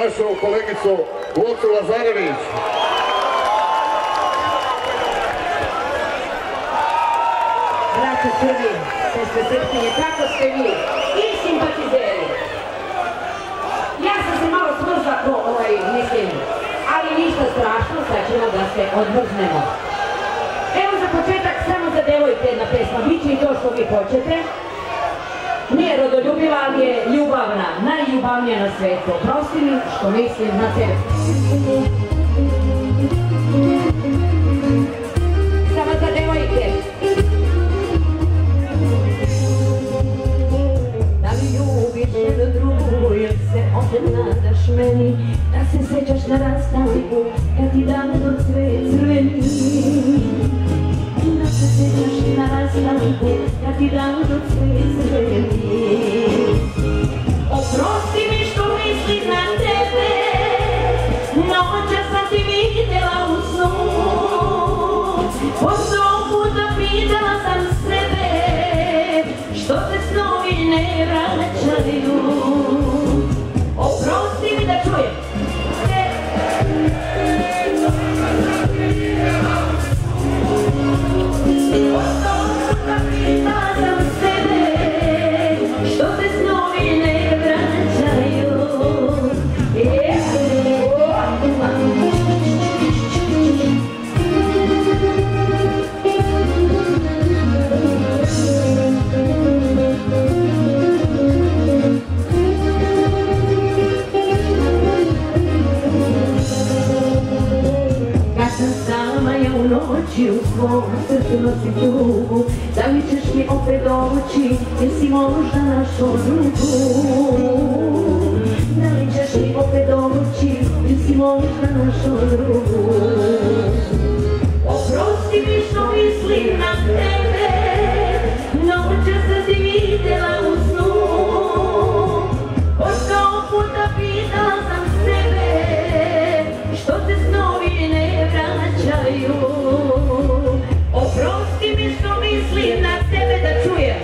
našu kolegicu Lucu Lazarević. Braćo Srbi, sestre Srpkinje, kako ste vi? I simpatizeri. Ja sam se malo smrzla mislim, ali ništa strašno, sad ćemo da se odmrznemo. Evo za početak samo za devojke jedna pesma, bit će i to što vi hoćete. Nije rodoljubiva, ali je ljubavna, najljubavnija na svetu. Oprosti mi što mislim na tebe. Samo za devojke. Da li ljubiš jednu drugu, jer se opet nadaš meni, da se sećaš na rastanku, kad ti dan do sve crveni. Da se sećaš na rastanku, kad ti dan do sve crveni. Oprosti mi što mislim na tebe, noćas sam ti vidjela u snu. Po 100 puta pitala sam sebe, što se snovi ne vraćaju. Oprosti mi da čujem. Po 100 puta pitala sam sebe, što se snovi ne vraćaju. Noći u svom srcu nosim tugu, da li ćeš mi opet doći, jesi možda našo drugu? Da li ćeš mi opet doći, jesi možda našo drugu? Oprosti mi što mislim na tebe, noćas sam ti vidjela u snu. Po 100 puta pitala sam sebe, što se snovi ne vraćaju. Oprosti mi što mislim na tebe, da čujem.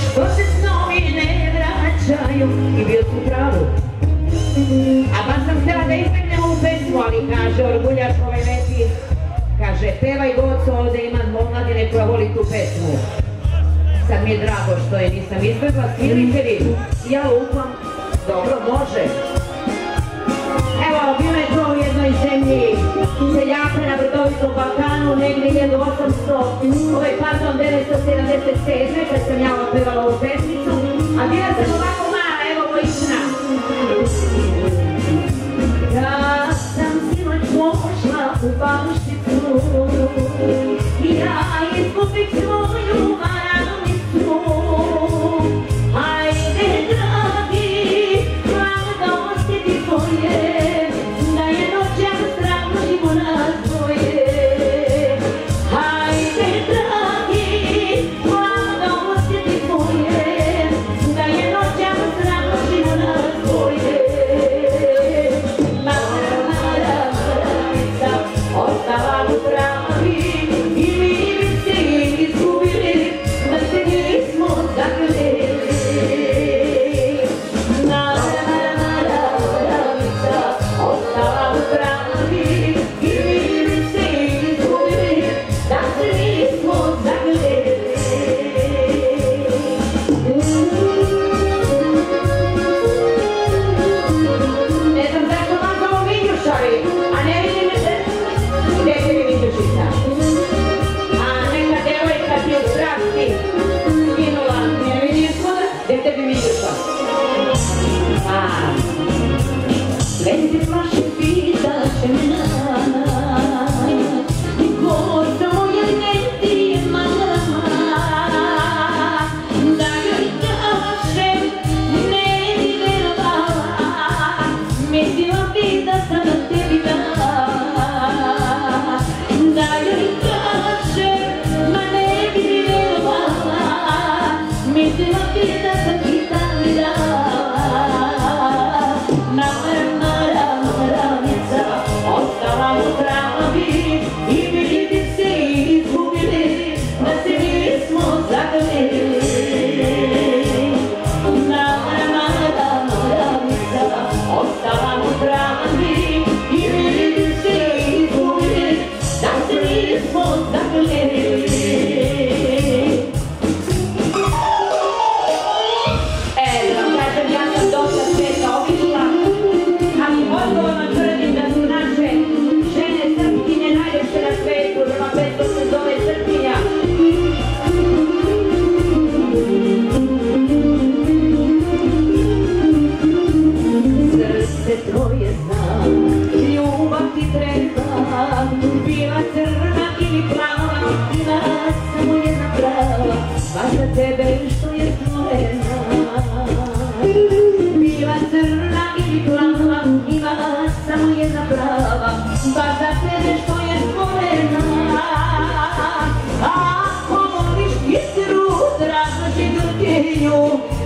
Što se snovi ne vraćaju. I bio si u pravu. A baš sam htjela da izbjegnemo u pesmu, ali kaže orguljaš ovaj neki, kaže pevaj Goco, ovdje ima omladine koja voli tu pesmu. Sad mi je drago što je nisam izbjegla, svirite vi. Ja lupam, dobro, može. Evo, bilo je to u jednoj zemlji seljaka na brdovitom Balkanu, negdje 1977. kad sam ja opevala ovu pesmicu. A bila sam ovako mala, evo Vojčina. Ja sam sinoć pošla u Baščicu, ja izgubit svoju maramicu. Ajde, dragi, da osjeti tvoje, da je noćas tražimo nas dvoje. Ajde, dragi, da osjeti tvoje, da je noćas tražimo nas dvoje. Ostala u travi i mi se samo jedna prava, baš za tebe što je stvorena. Bila crna ili plava, ima samo jedna prava, baš za tebe što je stvorena. Ako voliš kitru, traži grkinju,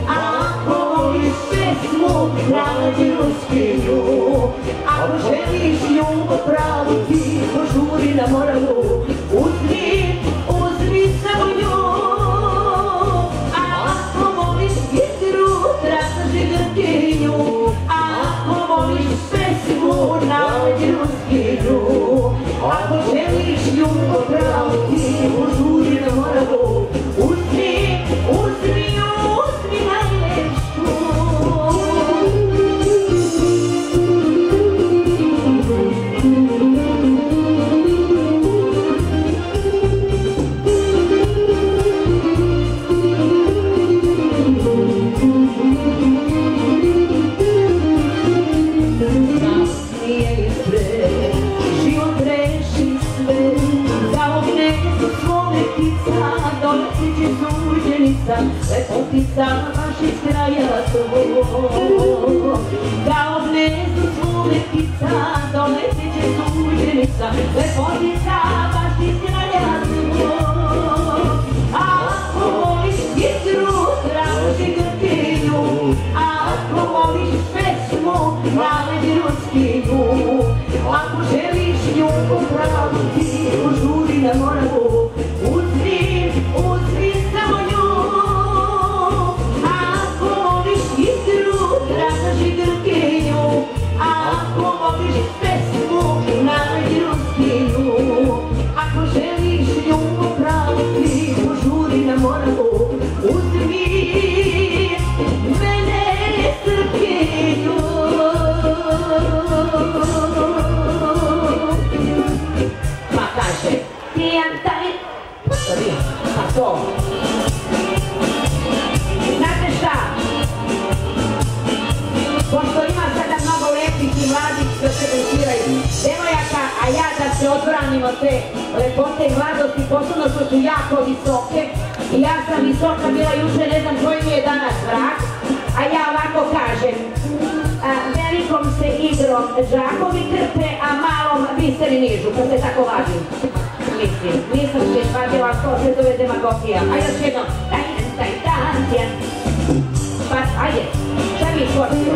ako voliš pesmu, traži ruskinju. Ako želiš ljubav pravu, ti požuri na moralu, uzmi samo nju. Ako voliš kitru, traži grkinju, ako voliš pesmu, traži ruskinju. Ako želiš ljubav pravu, ti požuri na moralu, uzmi najlepšu. Lepotica baš iz kraja tvojeg, kao gnezdu svumetica, doleti će suđenica. Lepotica baš iz kraja tvojeg, ako voliš kitru, traži grkinju, ako voliš pesmu, traži ruskinju. Ako želiš ljubav pravu, ti požuri na moralu, uzmi samo nju. Traži grkinju, ako voliš pesmu, nađi ruskinju. Ako želiš ljubav pravu, ti požuri na moralu, uzmi mene srpkinju. Pa kaže, tijan taj, pa to. Znate šta? Pošto ima sada mnogo lepih i mladih što se većiraju devojaka, a ja da se odbranim od te lepote i mladosti, posebno što su jako visoke, i ja sam visoka bila juče, ne znam koji mi je danas vrak, a ja ovako kažem, velikom se igrom žakovi trpe, a malom biseri nižu, kad se tako važim. Mislim, nisam se shvatila što se zove demagogija. A još jedno, pa, ajde, šta mi skočimo?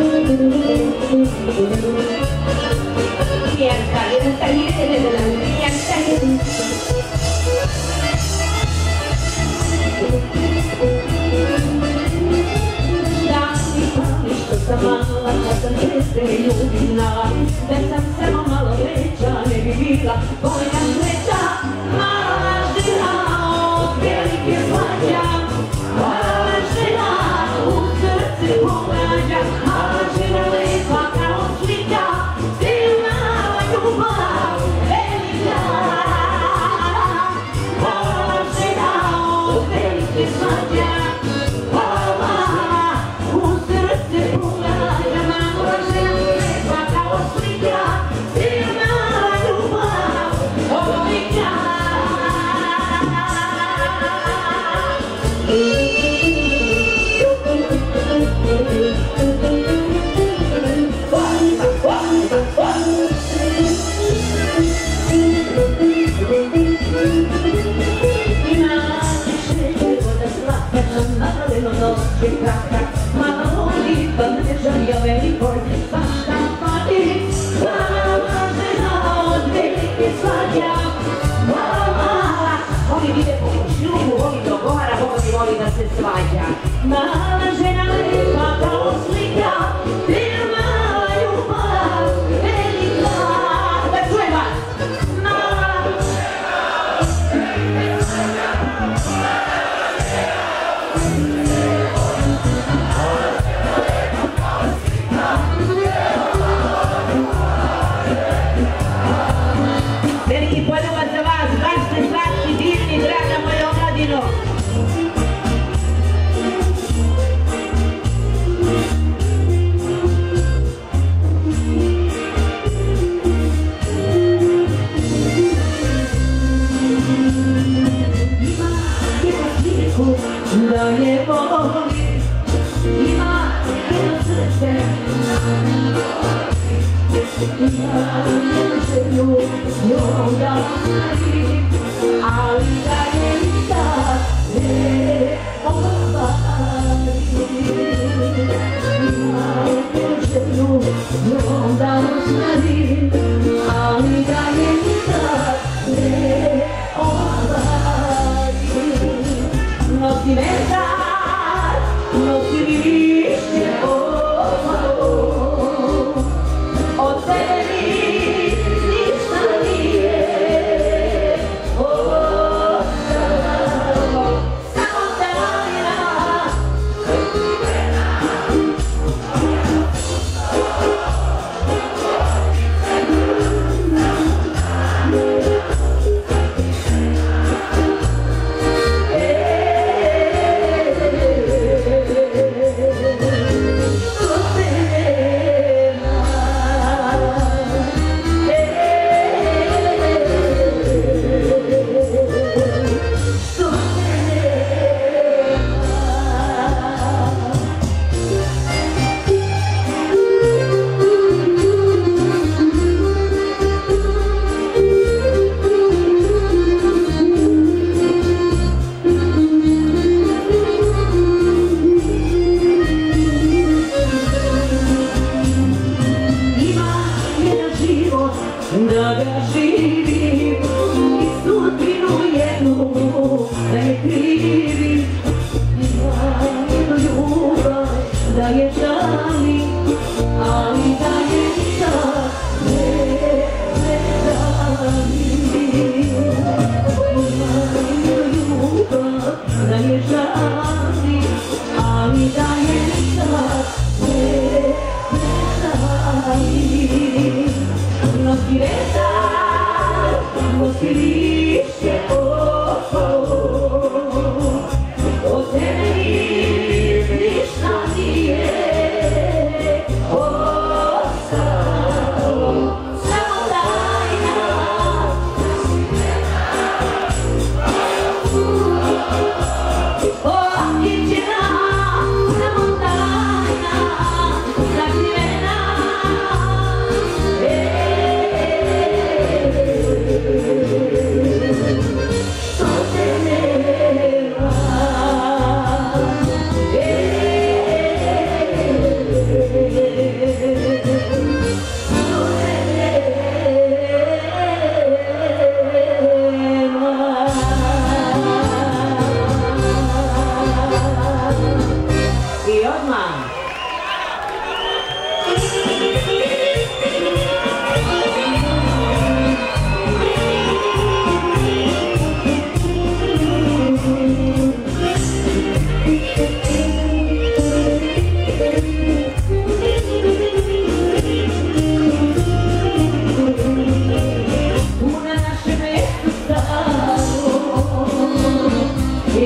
Da mi pali što sam mala, kad sam česte ljubila, da sam samo malo veća, ne bi bila moja sreća. Mala žena od velike svađa, mala žena u srce pogađa, mala žena lepa kao slika, silna ljubav velika. Mala žena od velike svađa, mala u srce pogađa, mala žena lepa kao slika, silna ljubav velika. Mala lipa mreža velikoj, svašta pali, mala žena od velike svađa. Mala, oni vide po šljubu, voli dogovara, voli da se svađa. Mala žena lepa kao slika, silna ljubav velika. Da čujem vas! Mala žena od velike svađa. Veliki poljubak za vas, baš ste slatki, divni, draga moja omladino. majku da je voli. Ima jedno srce, ima jednu želju, njom da mari, ali da je nikad ne ostvari. Ima jednu želju, njom da mari, ali da je nikad ne ostvari. Nosi vetar, nosi lišće opalo, od tebe ništa nije ostalo, samo tajna. Da ga živim i sudbinu jednu da je krivim. Ima jednu ljubav da je žalim, ali da je nikad ne žalim. Ima jednu ljubav da je žalim, ali da je nikad ne žalim. Nosi vetar, nosi lišće opalo, od tebe ništa nije ostalo, samo tajna. Otiđena, samo tajna, sakrivena. I odmah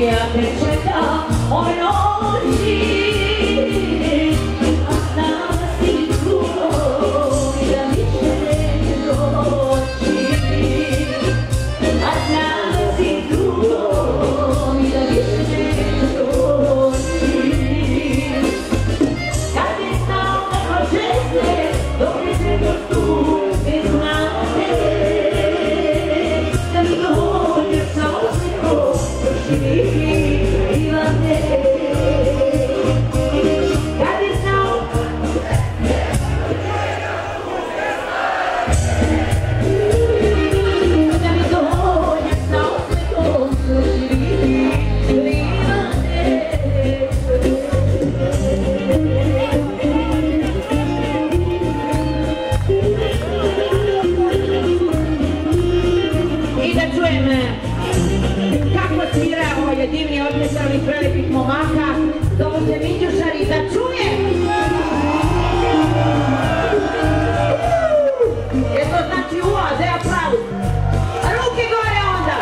ja te čekam ove noći, a znam da si čuo i da više neće doći. A znam da si čuo i da više neće doći. Kad je znao kako žete, dok je sve tu bez znate, da mi dođe sa osmijehom živi. Kad je znao da mi dođe sa osmijehom živi. I da čujem kako svira ovaj divni orkestar ovih prelepih momaka, zovu se Minđušari, da čujem! Jer to znači uvoz, aplauz! Ruke gore onda!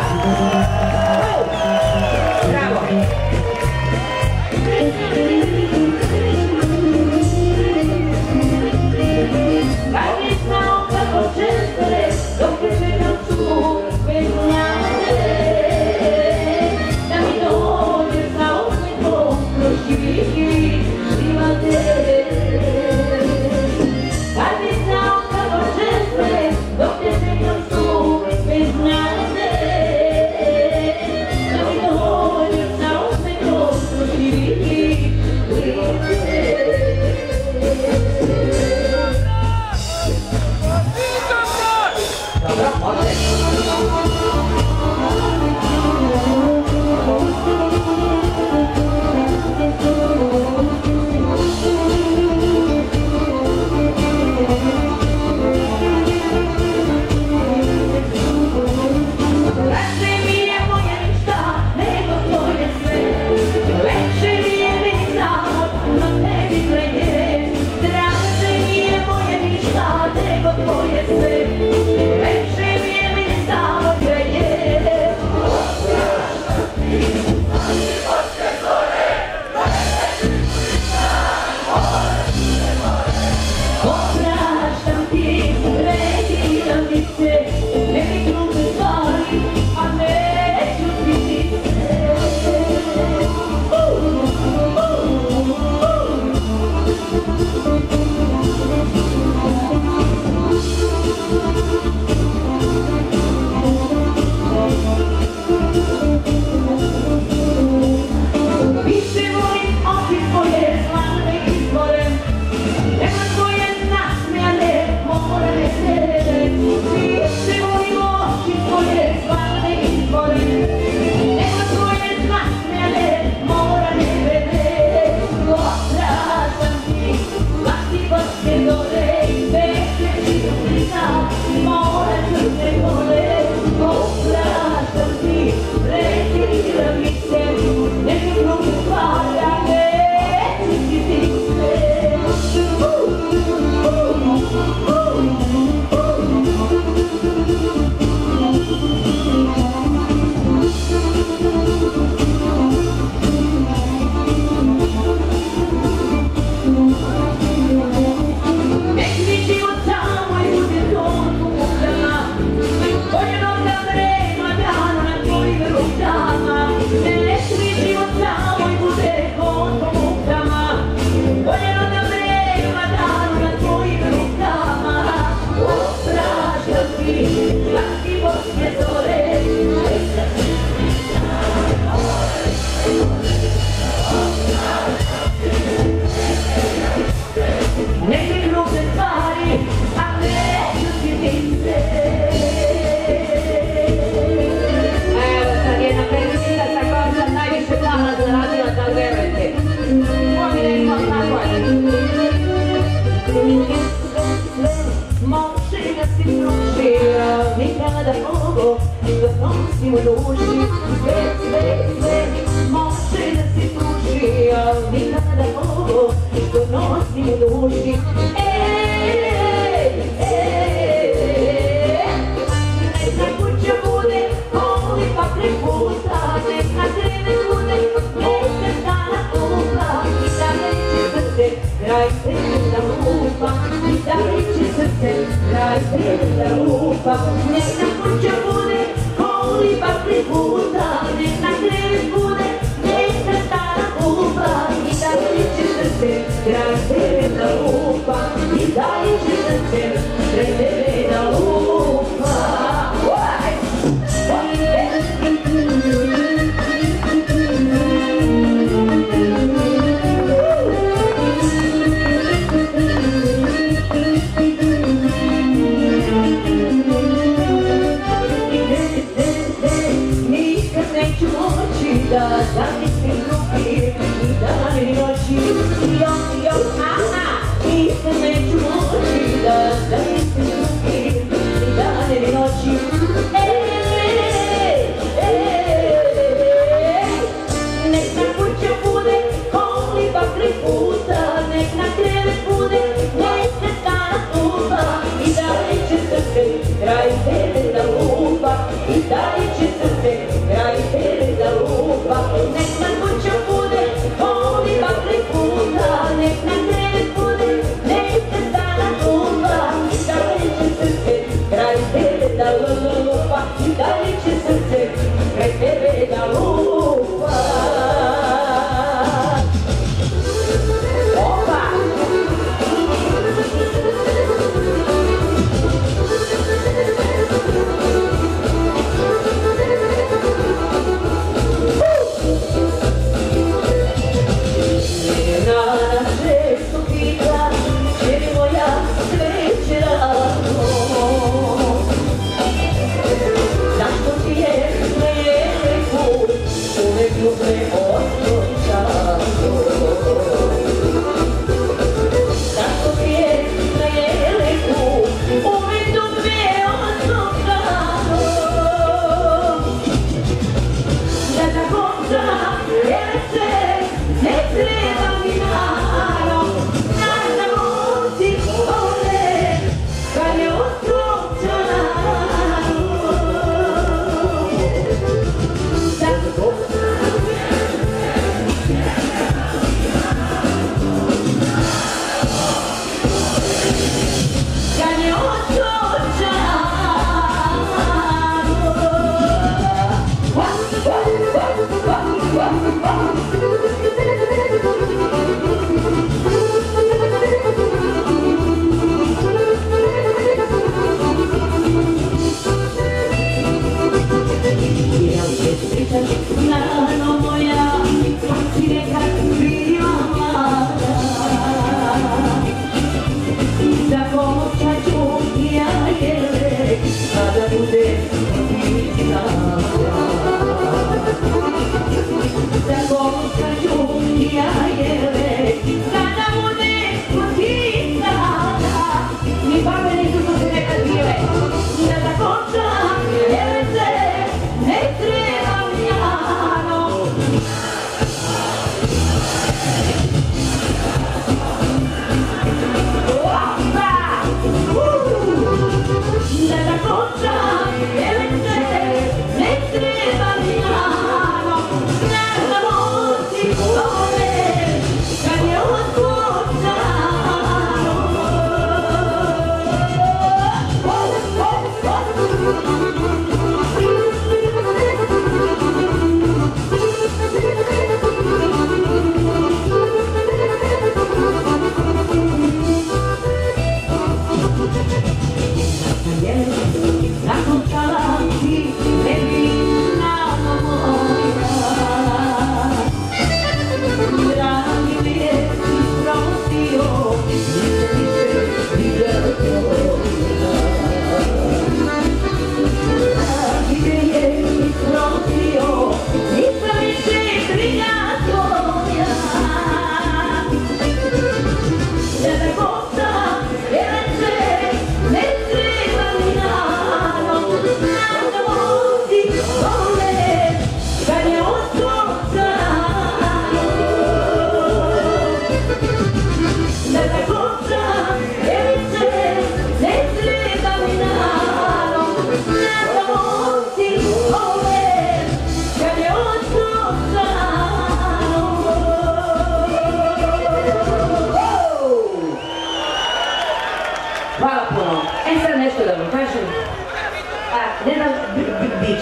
Bravo! Kad je znao kako čestore, dok je čekam tu bez njane, da mi dođe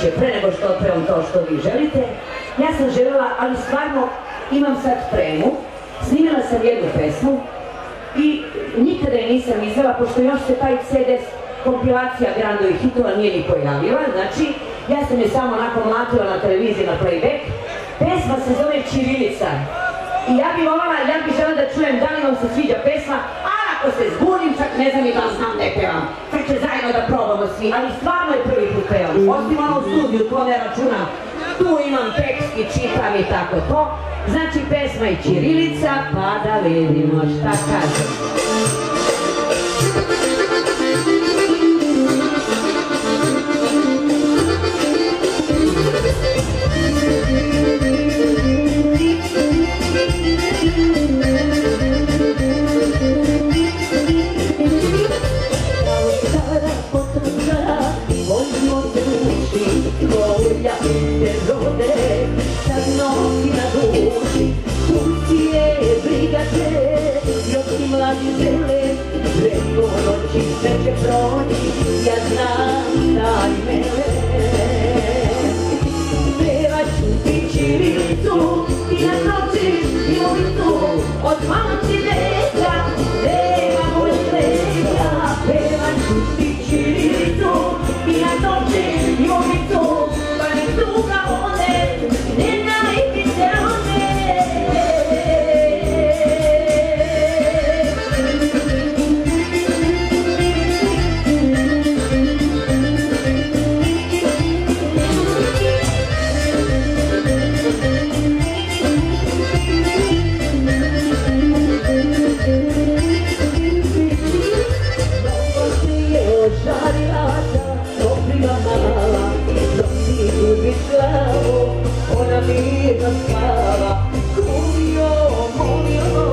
će, pre nego što otpevam to što vi želite, ja sam željela, ali stvarno imam sad spremu, snimila sam jednu pesmu i nikada je nisam izvela, pošto još se taj CD kompilacija Grandovi hitova nije ni pojavila, znači ja sam je samo onako mlatila na televiziji na playback. Pesma se zove Ćirilica i ja bih žela da čujem da li vam se sviđa pesma, a ako se zbunim, čak ne znam i da znam ne pevam, čak će zajedno da probamo svi, ali stvarno je prvi put pevam, osim ono u studiju, to ne računam, tu imam tekst i čitam i tako to, znači pesma je Ćirilica, pa da vidimo šta kaže. Ja znam da imele pevat ću ti ćirilicu i na noći i ulicu od mamci veka nema moj svega. Pevat ću ti ćirilicu i na noći i ulicu pa ne tuga ode, ne najti se ode. Ona mirno spava, kumio, molio,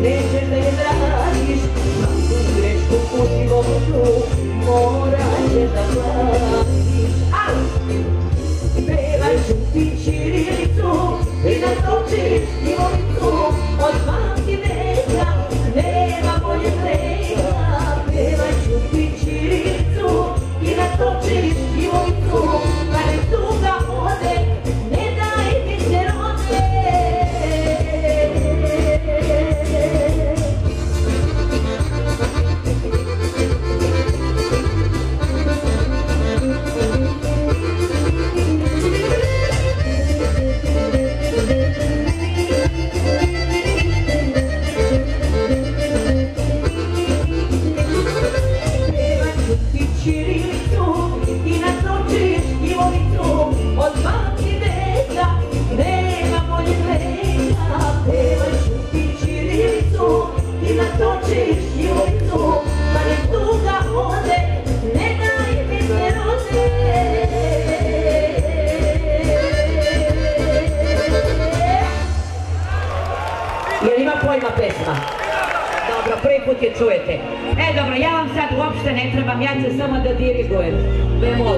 nećeš da je dradiš, svaku grešku u životu morat ćeš da platiš. Pevat ću ti ćirilicu i na noći i ulicu od mamci veka, nema bolje svega. Pevat ću ti ćirilicu i na noći i ulicu pa ne tuga ode, ne daj mi se rode. Pevat ću ti ćirilicu i na noći i ulicu od mamci veka, nema bolje svega. Pevat ću ti ćirilicu i na noći i ulicu pa ne tuga ode, ne daj mi se rode. Jel ima pojma pesma? Dobro, prvi put je čujete. Dobro, ja vam sad uopšte ne trebam, ja ću samo da dirigujem. Bemol.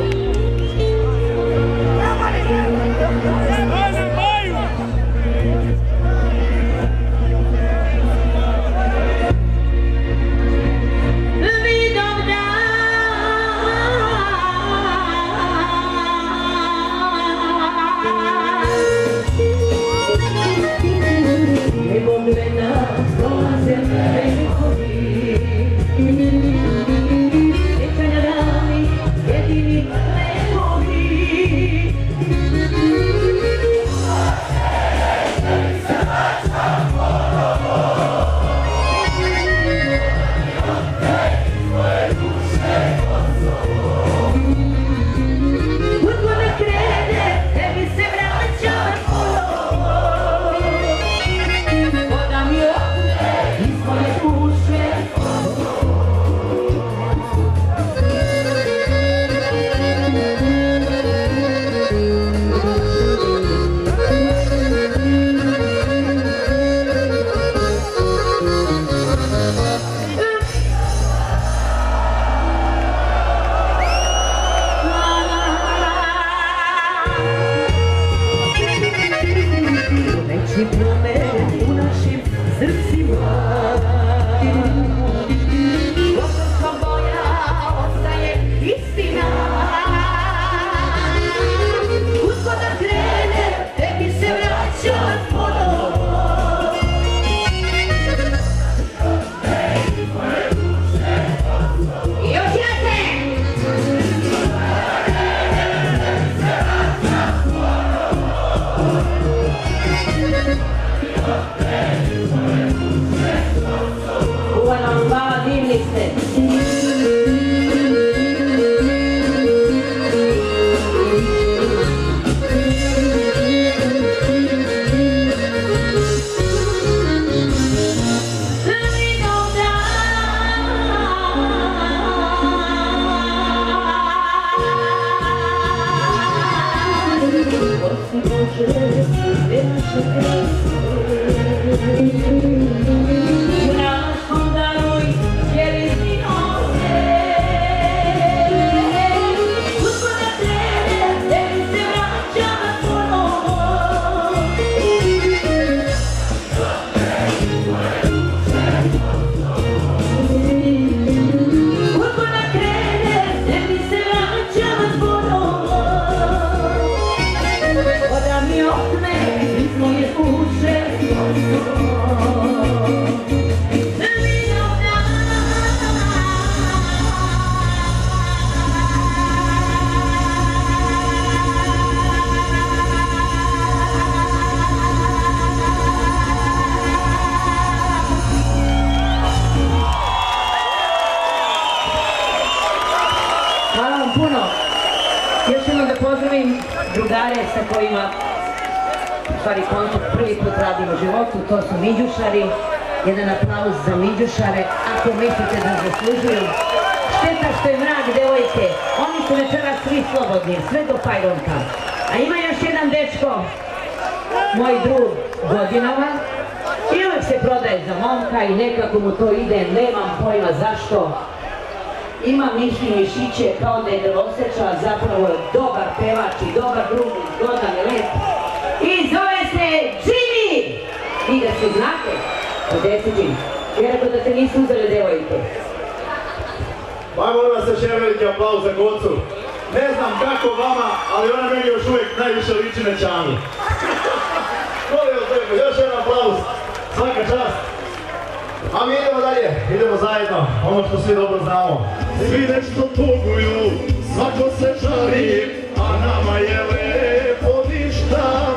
Uvana vam hvala, divni ste. Drugare sa kojima u stvari koncert prvi put radim u životu, to su Miđušari. Jedan aplauz za Miđušare, ako mislite da zaslužuju. Šteta što je mrak, devojke, oni su večeras svi slobodni, sve do Pajronka. A ima još jedan dečko, moj drug godinama, i uvijek se prodaje za momka i nekako mu to ide, nemam pojma zašto. Ima mišlji mišiće kao da je deloseča, zapravo je dobar pevač i dobar drug, zgodan i lep. I zove se Jimmy! I da se znate, gdje si Jimmy? Ja rekao da te nisu uzeli devojke. Pa molim vas još jedan veliki aplauz za Gocu. Ne znam kako vama, ali ona meni još uvijek najviše liči na Čanu. Molim vas lijepo, još jedan aplauz. Svaka čast. A mi idemo dalje, idemo zajedno, ono što svi dobro znamo. Svi nešto tuguju, svako se žali, a nama je lepo, ništa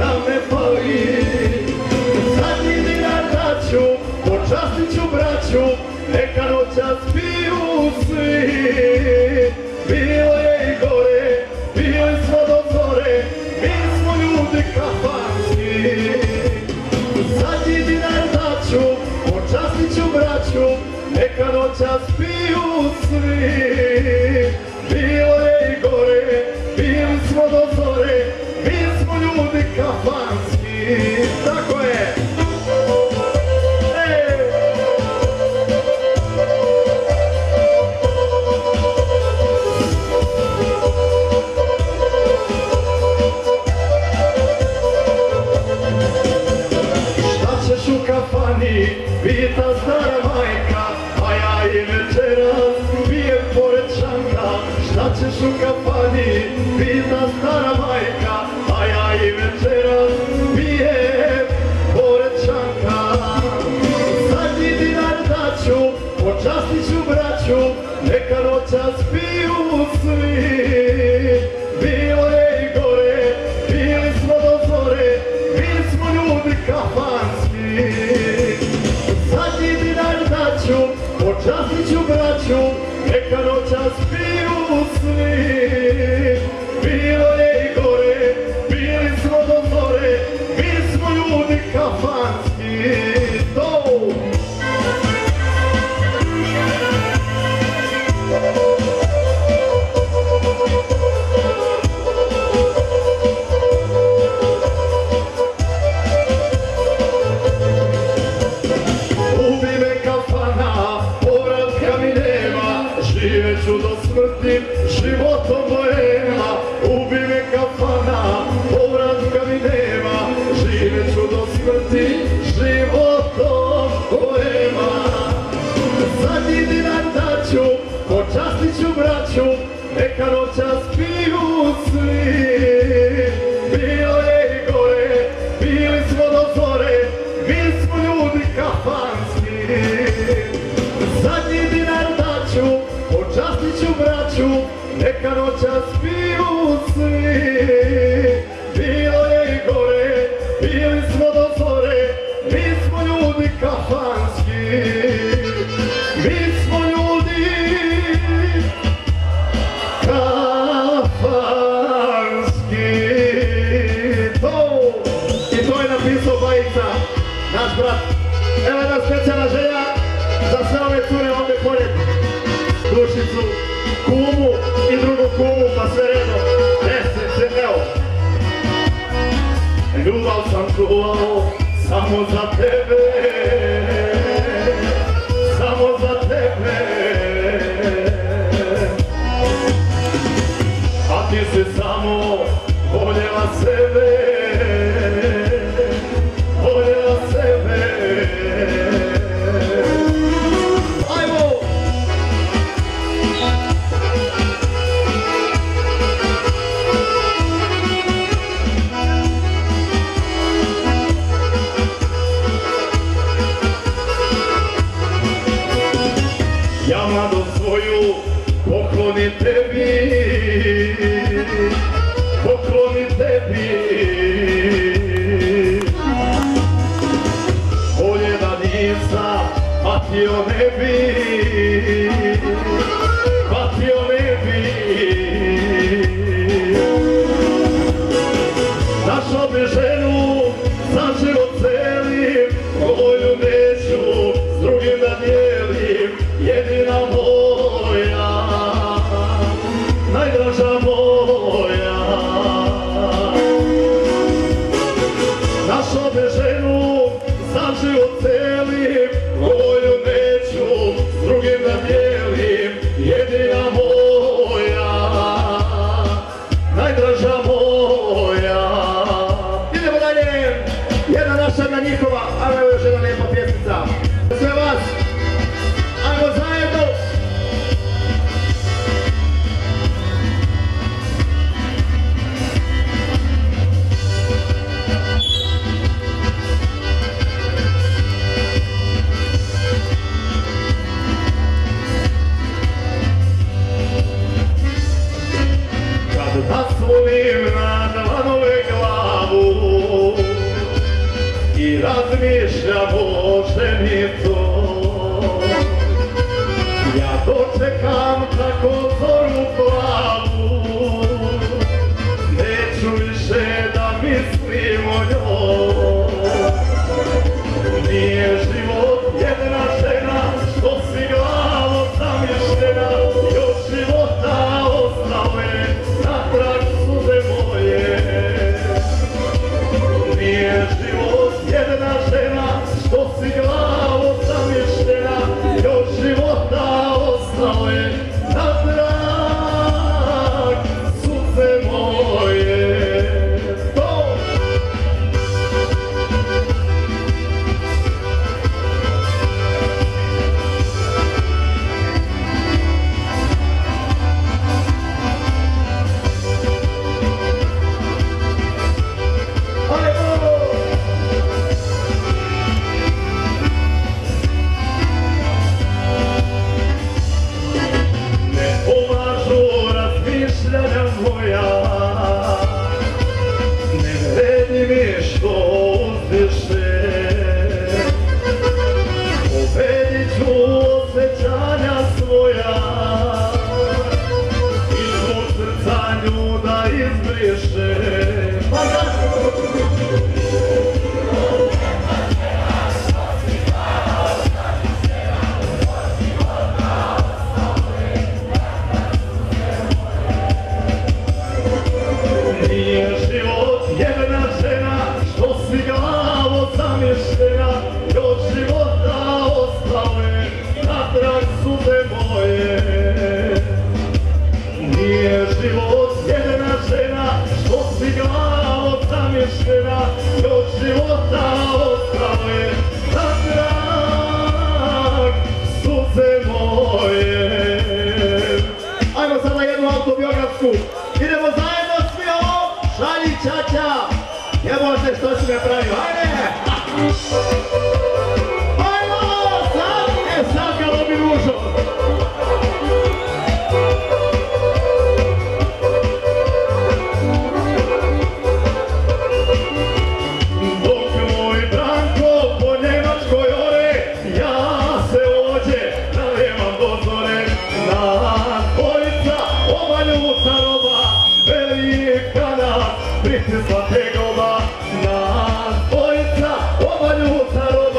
nam ne fali. Zadnji dinar daću, počastit ću braću, neka noćas piju svi. Bilo je i gore, bili smo do zore, mi smo ljudi kafanski. Zadnji dinar daću, počastit ću braću, neka noćas piju svi. Bilo je i gore, bili smo do zore, mi smo ljudi kafanski. Tako je! Pita stara majka, a ja i večeras pijem pored šanka. Šta ćeš u kafani? Pita stara majka, a ja i večeras pijem pored šanka. Zadnji dinar daću, počastit ću braću, neka noćas piju svi. Bilo je i gore, bili smo do zore, mi smo ljudi kafanski. Zadnji dinar daću, počastit ću braću, neka noćas piju svi. Bilo je i gore, bili smo do zore, mi smo ljudi kafanski. Živeću do smrti, životom boema, ubi me kafana, povratka mi nema. Živeću do smrti, životom boema. Zadnji dinar daću, počastit ću braću, neka noćas piju svi. Bilo je i gore, bili smo do zore, mi smo ljudi kafanski. Zadnji dinar daću, počastit ću braću, neka noćas piju svi. Bilo je i gore, bili brat. Evo jedna specijalna želja za sve ove cure ovdje pored. Dušicu, kumu i drugu kumu, pa sve redom. Evo. Ljubav sam čuvao samo za tebe, samo za tebe. A ti si samo voljela sebe, voljela sebe. Ajmo! Ja mladost svoju poklonim tebi, poklonim tebi. Bolje da nisam patio ne bi, patio ne bi. Našao bi ženu za život celim, koju neću s drugim da dijelim. Jedina moja, najdraža moja. Našao bi ženu za život celim, koju neću s drugim da dijelim. Jedina moja, najdraža moja. Idemo dalje, jedna naša, jedna njihova, a evo još jedna lijepa pjesmica. Sve vas, ajmo zajedno! Kad nasvonim na dlanove glavu i razmišljam o ženicu, ja dočekam tako zoru plavu, neću više da mislim o njoj. Nije život jedna žena, što si glavo zamišljena, još života ostale natrag suze moje. Nije život jedna žena, što si glavo zamišljena, još života ostale natrag suze moje. Idemo zajedno svi ovo, šalji čača, jebote što si me pravio, ajde! Ajmo, sad, sad ga lobi ružo! Dok moj Branko po Njemačkoj ore, ja se ođe, nalemam dozore, na dvojica, oba ljuta roba, pritisla tegoba, na dvojica, oba ljuta roba.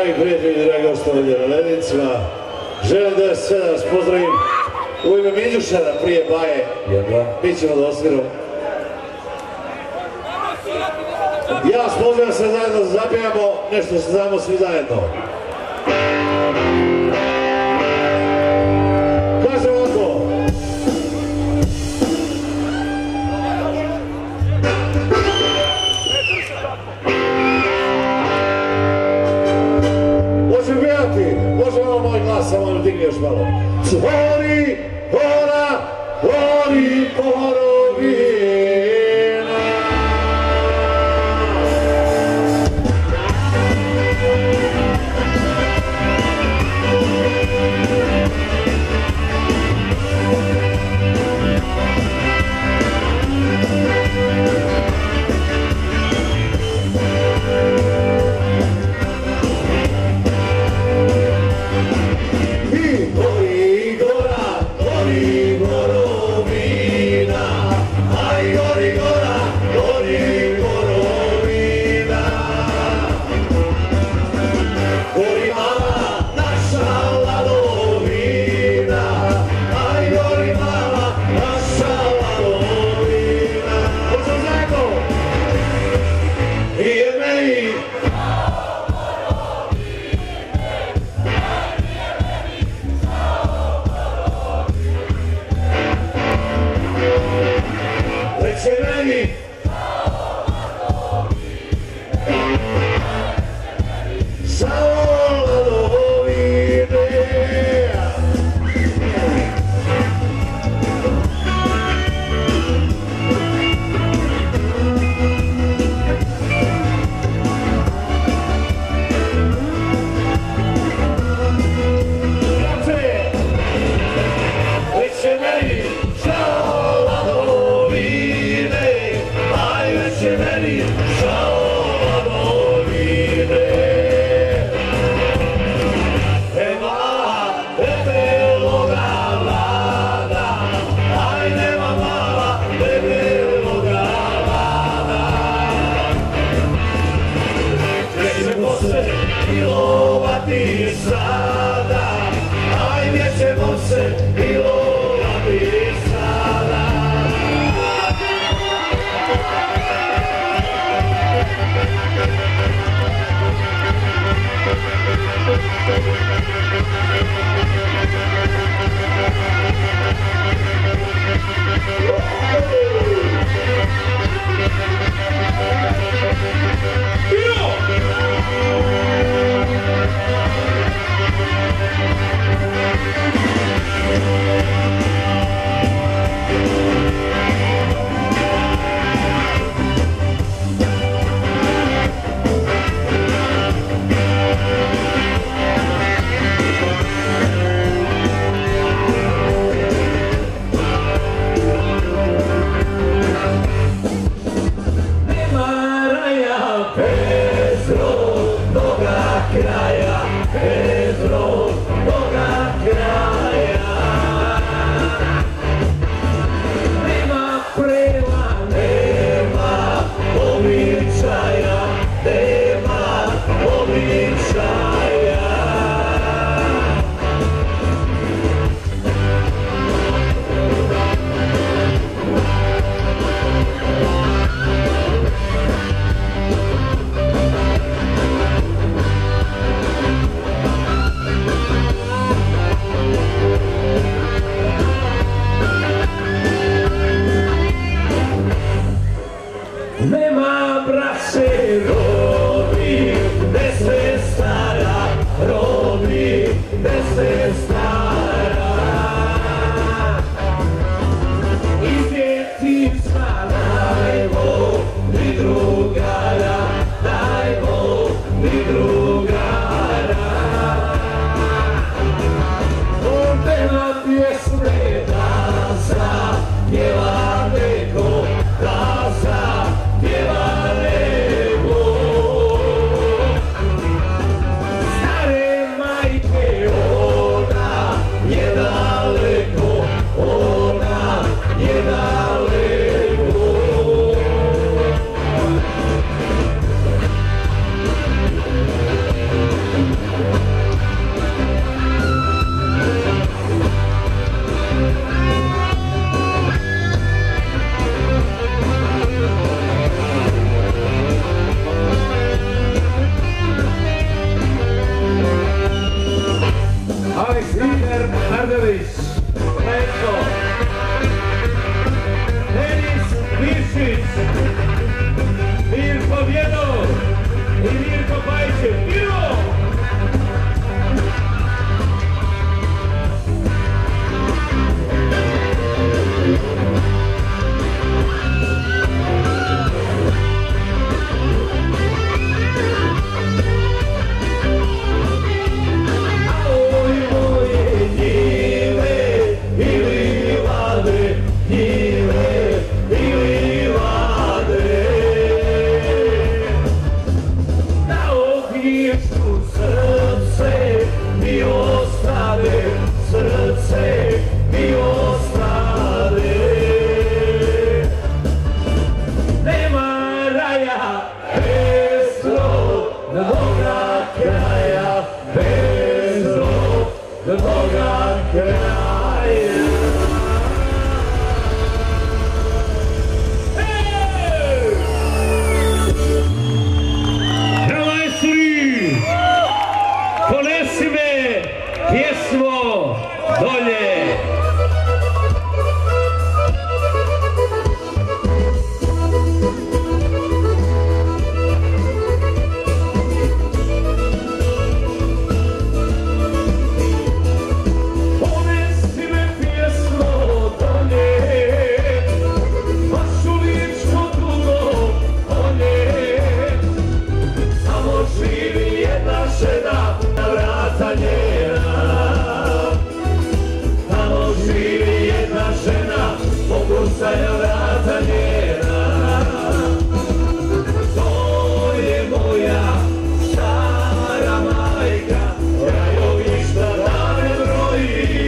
dragi prijatelji, dragi gostovi na Lenicima, želim da sve da vas pozdravim u ime Minjušara prije Baje, bit ćemo da osvirom. Ja vas pozivam sve zajedno da zapijamo nešto što znamo svi zajedno. Kažem ovako. Možem pijati, može malo moj glas, samo da digni još malo. Zvoni, hora, hori, pohorovina. vrata njena. Tamo živi jedna žena, pokucaja vrata njena. To je moja stara majka, krajovišta da ne broji.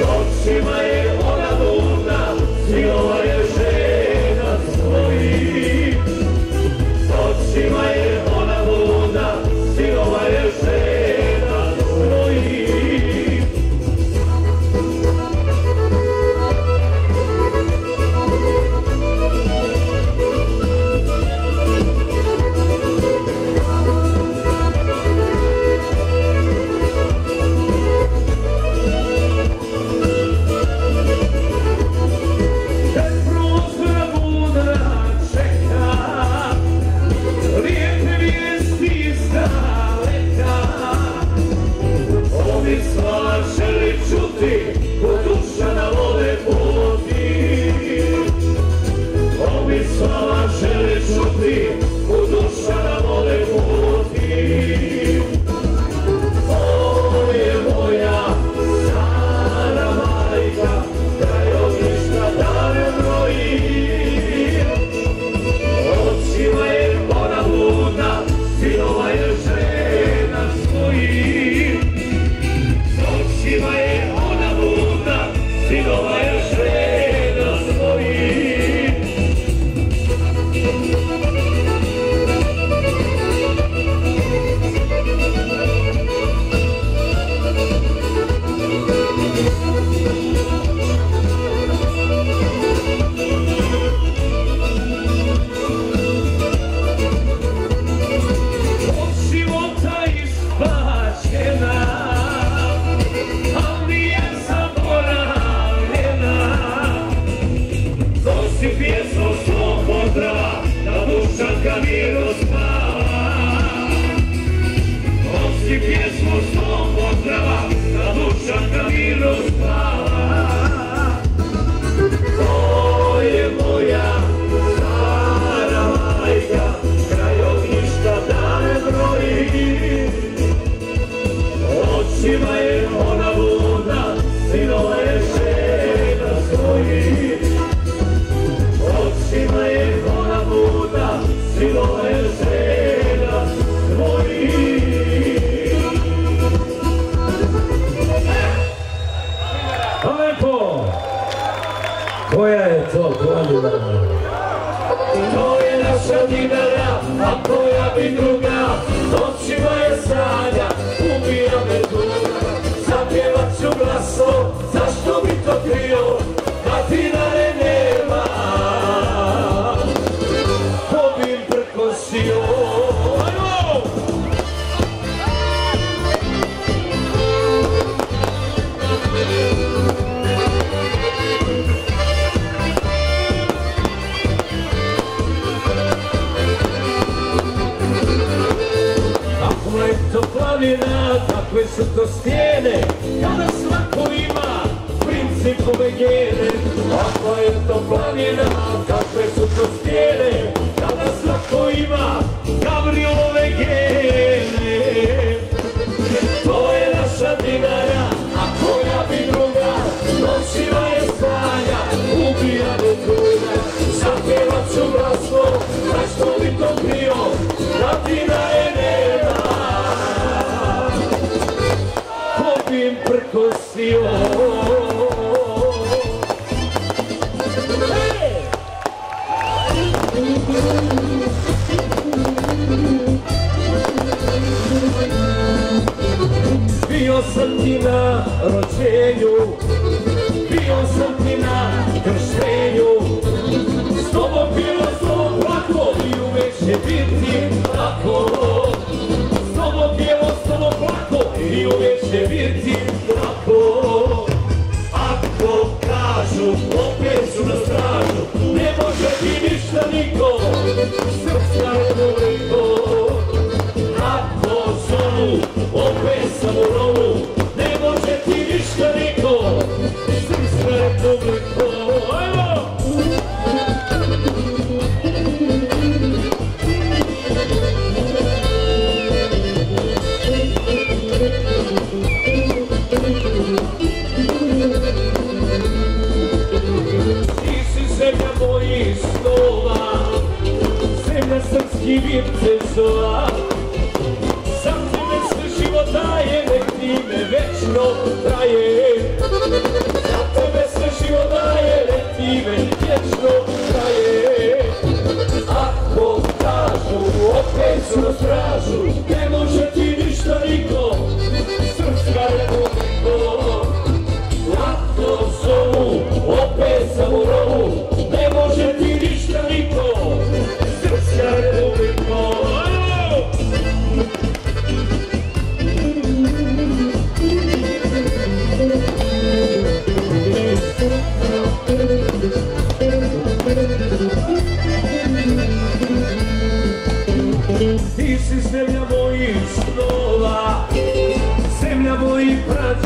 Očima je ona budna, silova je žena svoji. Očima je ona budna, silova je žena svoji. Koja je to planina? To je naša Dinara, a koja bi druga? Noćima je sanja, ubija me tuga. Zapjevat ću glasno, zašto bi to krio? Da Dinare nema, ko bi im prkosio? Planina, kakve su to stijene, kada svako ima principove gene. Kakva je to planina, kakve su to stijene, kada svako ima Gavrilove gene. To je naša Dinara, a koja bi druga? Noćima je sanja, ubija me tuga. Zapjevat ću glasno, zašto bi to krio? Da Dinare nema, im prkosio. Bio sam ti na rođenju, bio sam ti na krštenju. S tobom bilo, s tobom plako i uvek će biti tako. S tobom bilo, s tobom plako i uvek će biti tako. Ako kažu, opet su na stražu, ne može ti ništa niko, srpska je toliko. Ako zovu, opet sam u rovu, ne može ti ništa niko,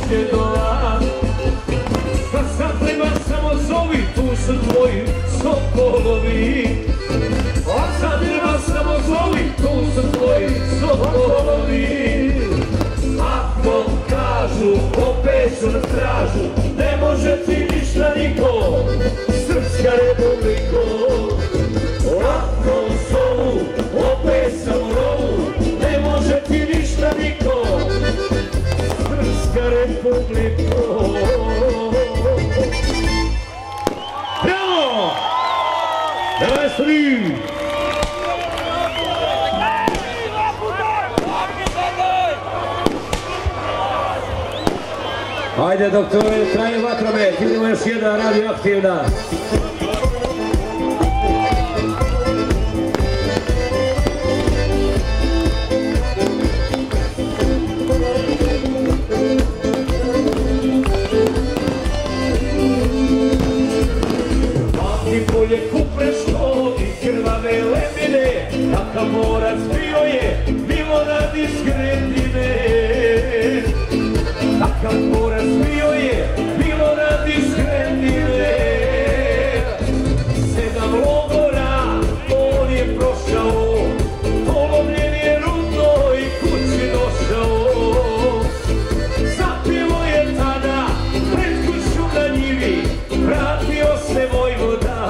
prosvjedovat. Kad sad treba samo zovi, tu su tvoji sokolovi. A sad treba samo zovi, tu su tvoji sokolovi. Ako kažu, opet su na stražu, ne može ti ništa niko, Srpska republiko. Ako zovu, opet sam u rovu, ne može ti ništa niko, Srpska republiko. Bravo! Давай, смотри! Ajde, doktore, traje vatromet, idemo još jedna radioaktivna. Pamti polje kuprešto i krvave lepine, kakav morac bio je, bilo radi skretine. Kakav morac bio je, bilo radi skretine. 7 logora, on je prošao, polovljen je rudno i kući došao. Zapilo je tada, pred kuću na njivi, vratio se Vojvoda,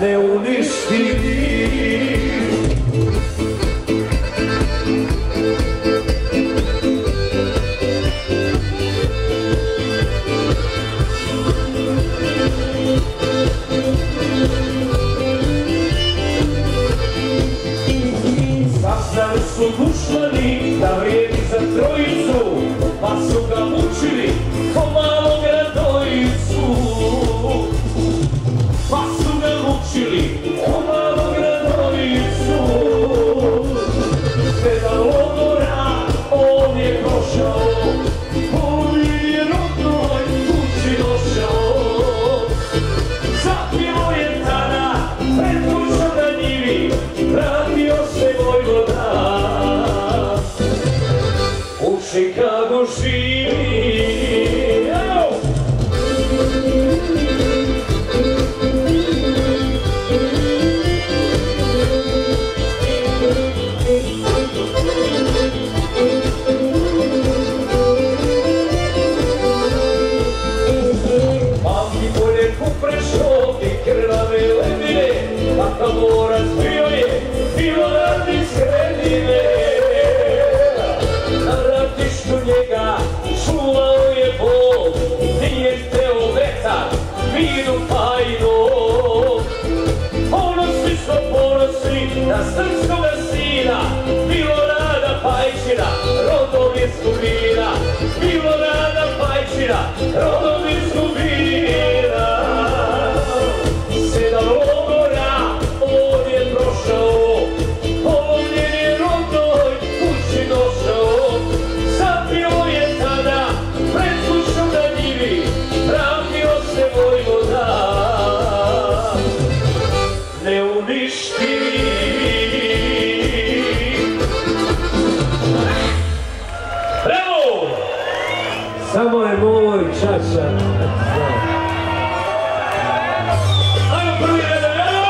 neuništivi. Saznali su dušmani da vrijedi za trojicu, pa su ga mučili ko malog Radojicu. Pa su ga mučili ko malog Radojicu. 7 logora on je prošao, polovljen je rodnoj kući došao. Zapilo je tada pred kućom na njivi, vratio se Vojvoda, u Chicagu živi. Pamti polje kuprešto i krvave lepine, kakav morac bio je, bilo radi skretine. Na ratištu njega čuvao je Bog, nije hteo vetar, vinu tajno. Ponosni smo ponosni na srpskoga sina, Milorada Pajčina, rodom iz Kubina. Milorada Pajčina, rodom iz Kubina. 7 logora on je prošao, polovljen je rodnoj kući došao. Zapilo je tada pred kućom na njivi, vratio se Vojvoda, neuništivi. Bravo! Samo je moj čača. Ajmo prvi redan, ajmo!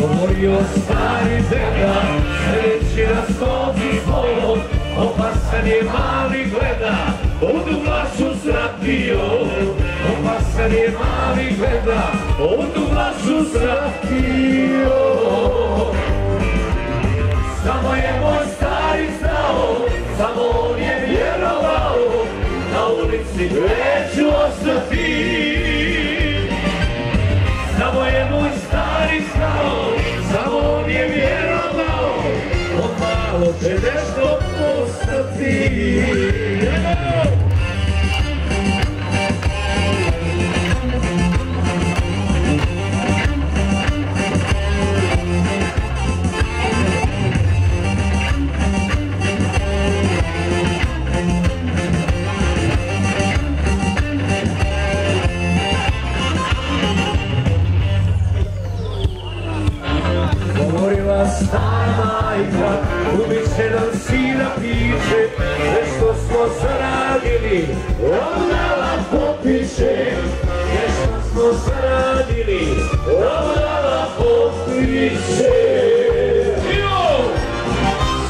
Govorio stari deda, sreći na stozi svojom, opasan je mali gleda, od uglasu zratio. Opasan je mali gleda, od uglasu zratio. Samo je moj stari znao, samo on je vjerovao, na ulici neću ostati. Samo je moj stari znao, samo on je vjerovao, malo će nešto postati. Govorila stara majka, ubit će nam sina piće, nešto smo zaradili, odnala popiše. Nešto smo zaradili, odnala popiše.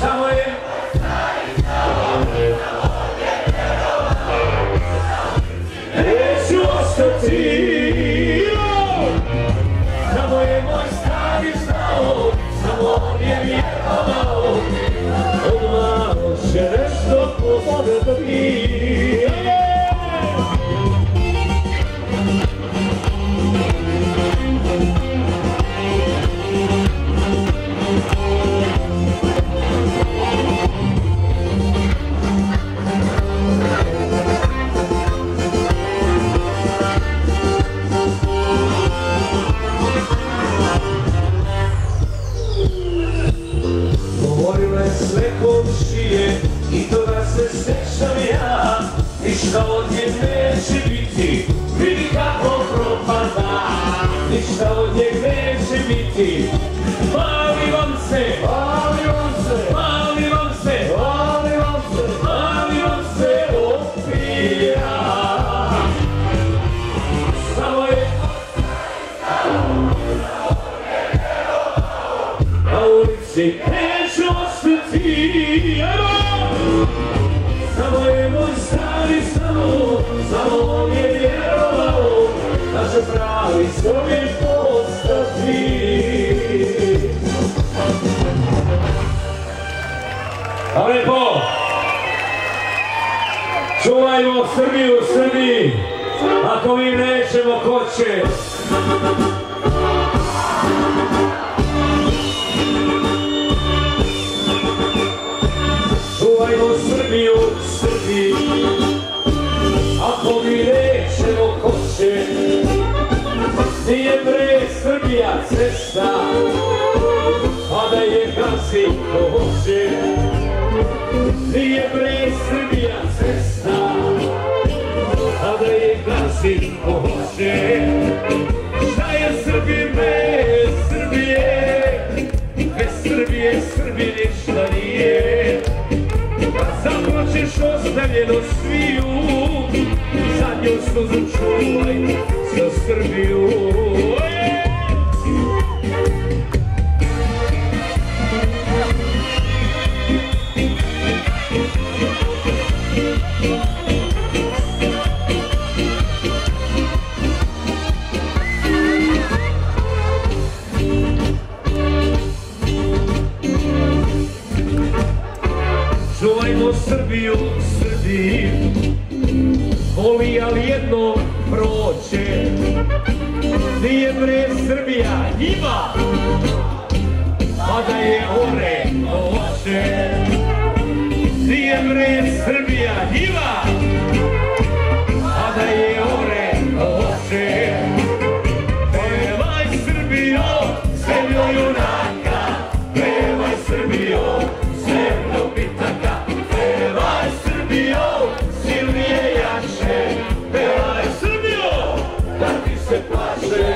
Samo je neću ostati. Samo je moj stari znao, samo on je vjerovao, odmah će nešto postati. Govorile sve komšije i toga se sjećam ja, ništa od nje neće biti, vidi kako propada. Ništa od nje neće biti, mali vam se, mali vam se, mali vam se, mali vam se, mali vam se opija. Samo je na ulici neću ostati. Samo je moj stari samo on je vjerovao da će pravi čovjek postati. A lepo, čuvajmo Srbiju u Srbiji, ako mi nećemo ko će. Čuvajmo Srbiju u Srbiji, ako mi nećemo ko će. Nije bre Srbija cesta, a da je gazi ko hoće. Nije bre Srbija cesta, a da je gazi ko hoće. Šta je Srbi bez Srbije, bez Srbije Srbi ništa nije. Zaplačeš ostavljeno sviju, zadnju sluzu čuvaj za Srbiju. Čuvajmo Srbiju, Srbiji, voli ali jedno proće. Nije bre Srbija njima, a da je ore hoće. Nije bre Srbija njima, a da je ore hoće. Pevaj Srbijo, zemljo junaka, pevaj Srbijo, zemljo bitaka. Pevaj Srbijo, silnije jače, pevaj Srbijo, da ti se plače.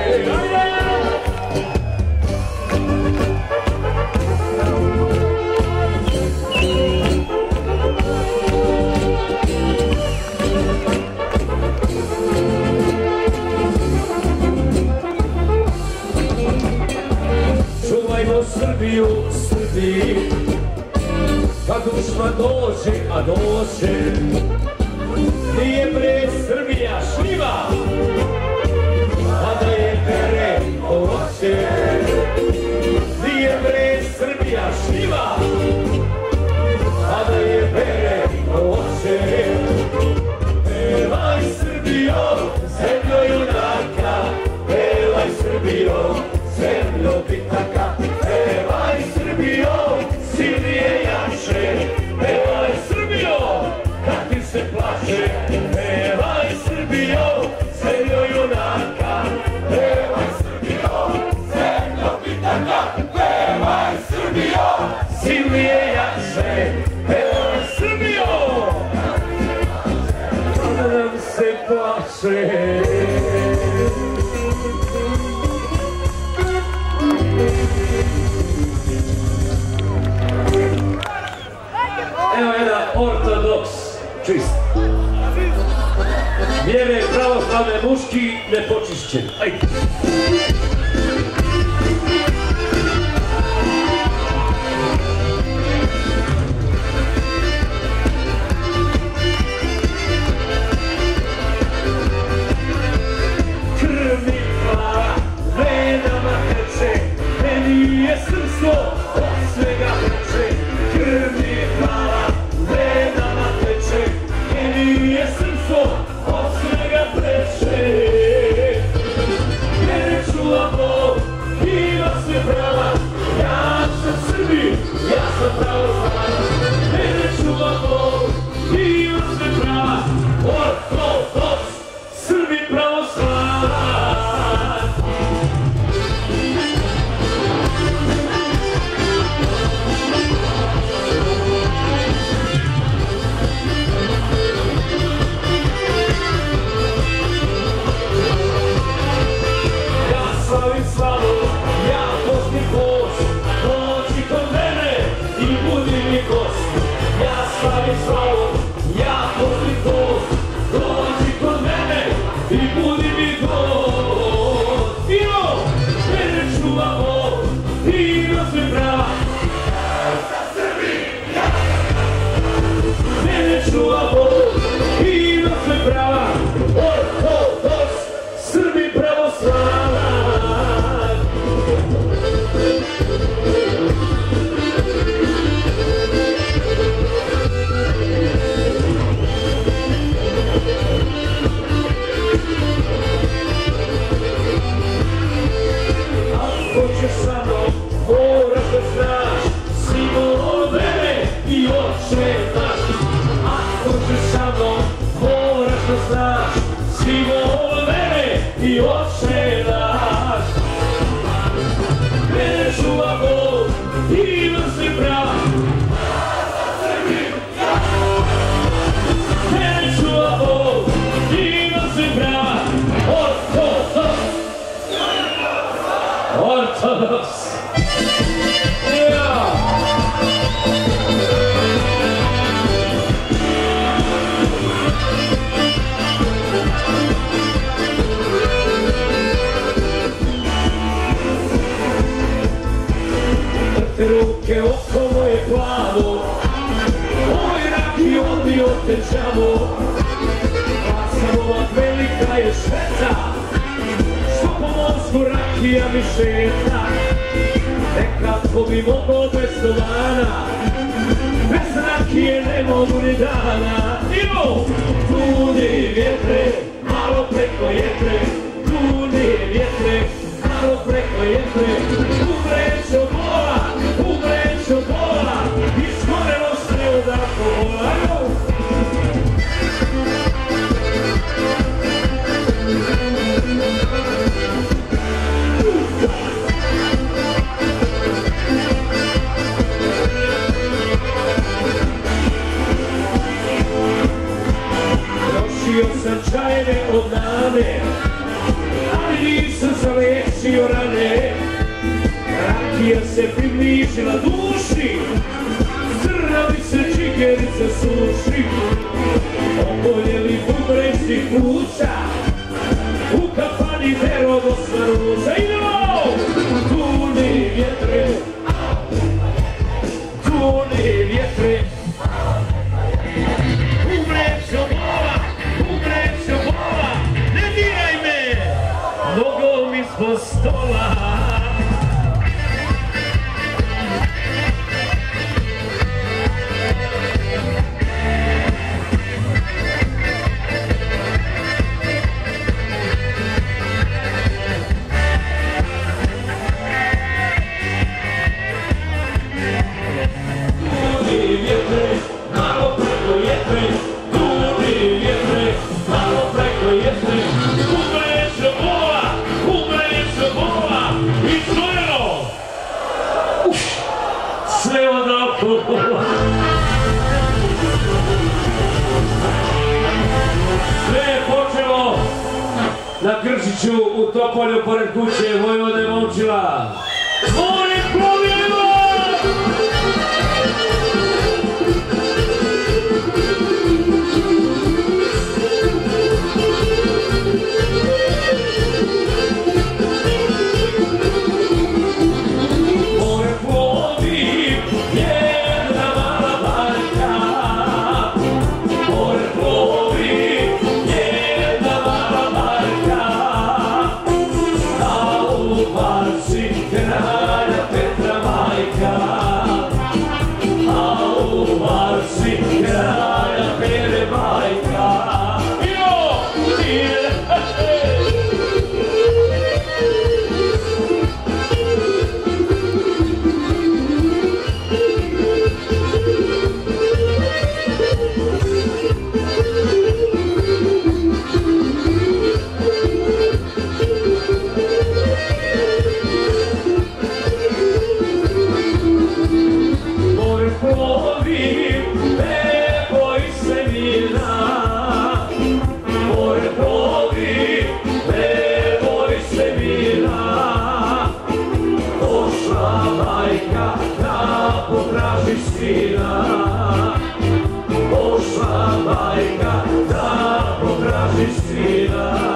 Čuvajmo Srbiju, Srbiji, kad dušman dođe, a dođe. Nije bre Srbija šljiva, a da je bere hoće. Nije bre Srbija šljiva, a da je bere hoće. Pevaj Srbijo, zemljo junaka, pevaj Srbijo, zemljo bitaka. Pevaj Srbijo, silnije jače. silnije jače, evo Srbijo, kada nam se plače. Evo jedan ortodoks, čist. Vjere pravoslavne muški, nepočišćen. Ajde. Krvni plava, venama teče, meni je srstvo od svega preče. Krvni plava, venama teče, meni je srstvo od svega preče. Mene čuva Bog, ima sve prava, ja sam Srbin, ja sam pravoslavan. Mene čuva Bog, ima sve prava, ortodoks, Srbin pravoslavan. Slavim slavu, ja postim post, dođi kod mene i budi mi gost. Ja slavim slavu, ja postim post, dođi kod mene i budi mi gost. Ino, mene čuva Bog, ima sve prava. Ja sam Srbin, ja sam mene čuva Bog, ima sve prava. Ortodoks, Srbin pravoslavan. Ako ćeš sa mnom, moraš da znaš, simbol mene i oče naš. Ako ćeš sa mnom, moraš da znaš, simbol mene i oče naš. Mene čuva Bog, ima sve prava. Mene čuva Bog, ima sve prava. Ortodoks, ortodoks. Ja. Ruke oko moje plavo, moj rak i odbio te džavo. Glasa ovak velika je šteta, što po Moskvu rakija mi šeta. Nekako bi moglo bez dovana, bez rakije ne mogu ni dana. Imo, duni vjetre, malo preko jetre, duni vjetre, malo preko jetre. Umreću bola, umreću bola, iskoreno sve od alkohola. Trošio sam čajeve od nane, ali nisam zalečio rane. Rakija se približila duši, crna mi se čigerica suši. Oboljeli bubrezi kuća, u kafani verodosna ruža. Idemo! Duni vjetre, duni vjetre, umreću bola, ne diraj me, nogom ispod stola. Vjetre, sve odavku. Sve je počelo na Kršiću u Topolju pored kuće Vojvode Momčila. More plovilo! Pošla majka da potraži sina.